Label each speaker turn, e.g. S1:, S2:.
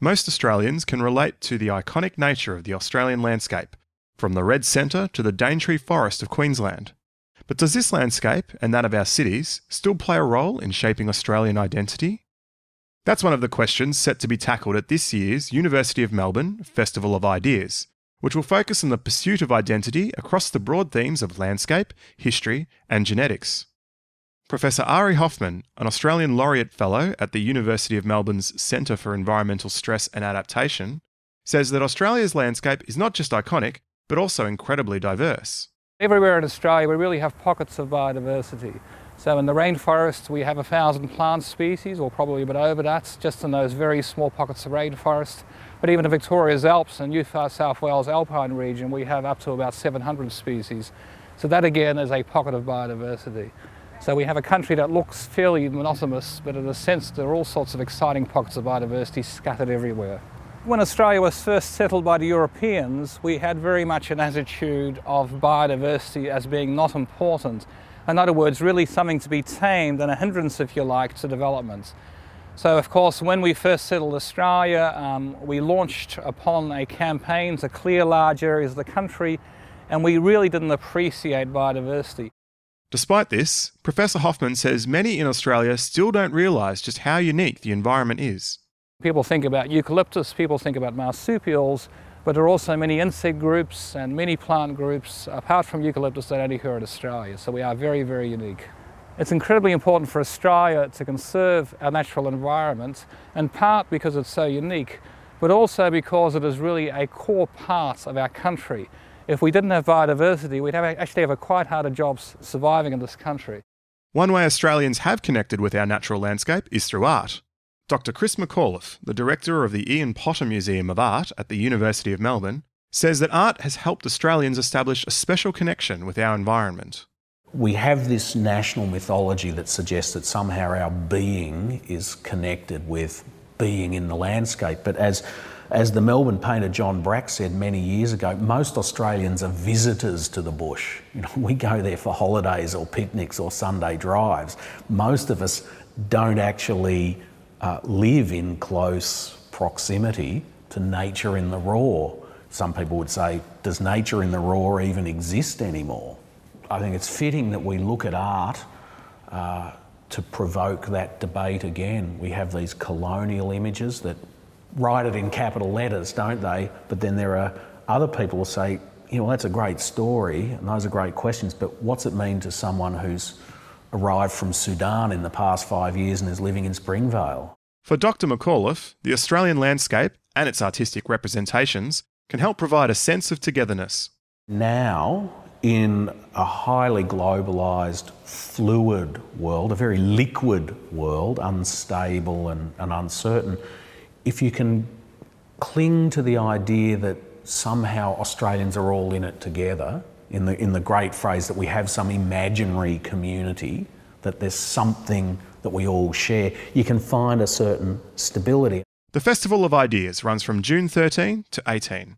S1: Most Australians can relate to the iconic nature of the Australian landscape, from the Red Centre to the Daintree Forest of Queensland. But does this landscape, and that of our cities, still play a role in shaping Australian identity? That's one of the questions set to be tackled at this year's University of Melbourne Festival of Ideas, which will focus on the pursuit of identity across the broad themes of landscape, history, and genetics. Professor Ary Hoffman, an Australian Laureate Fellow at the University of Melbourne's Centre for Environmental Stress and Adaptation, says that Australia's landscape is not just iconic, but also incredibly diverse.
S2: Everywhere in Australia we really have pockets of biodiversity. So in the rainforests we have 1,000 plant species, or probably a bit over that, just in those very small pockets of rainforest. But even in Victoria's Alps and New South Wales Alpine region we have up to about 700 species. So that again is a pocket of biodiversity. So we have a country that looks fairly monotonous, but in a sense there are all sorts of exciting pockets of biodiversity scattered everywhere. When Australia was first settled by the Europeans, we had very much an attitude of biodiversity as being not important. In other words, really something to be tamed and a hindrance, if you like, to development. So, of course, when we first settled Australia, we launched upon a campaign to clear large areas of the country, and we really didn't appreciate biodiversity.
S1: Despite this, Professor Hoffman says many in Australia still don't realise just how unique the environment is.
S2: People think about eucalyptus, people think about marsupials, but there are also many insect groups and many plant groups, apart from eucalyptus, that only occur in Australia. So we are very, very unique. It's incredibly important for Australia to conserve our natural environment, in part because it's so unique, but also because it is really a core part of our country. If we didn't have biodiversity, we'd actually have a quite harder job surviving in this country.
S1: One way Australians have connected with our natural landscape is through art. Dr. Chris McAuliffe, the director of the Ian Potter Museum of Art at the University of Melbourne, says that art has helped Australians establish a special connection with our environment.
S3: We have this national mythology that suggests that somehow our being is connected with being in the landscape. But as the Melbourne painter John Brack said many years ago, most Australians are visitors to the bush. We go there for holidays or picnics or Sunday drives. Most of us don't actually live in close proximity to nature in the raw. Some people would say, does nature in the raw even exist anymore? I think it's fitting that we look at art to provoke that debate again. We have these colonial images that write it in capital letters, don't they? But then there are other people who say, that's a great story and those are great questions, but what's it mean to someone who's arrived from Sudan in the past 5 years and is living in Springvale?
S1: For Dr. McAuliffe, the Australian landscape and its artistic representations can help provide a sense of togetherness.
S3: Now, in a highly globalised, fluid world, a very liquid world, unstable and uncertain, if you can cling to the idea that somehow Australians are all in it together, in the great phrase that we have some imaginary community, that there's something that we all share, you can find a certain stability.
S1: The Festival of Ideas runs from June 13 to 18.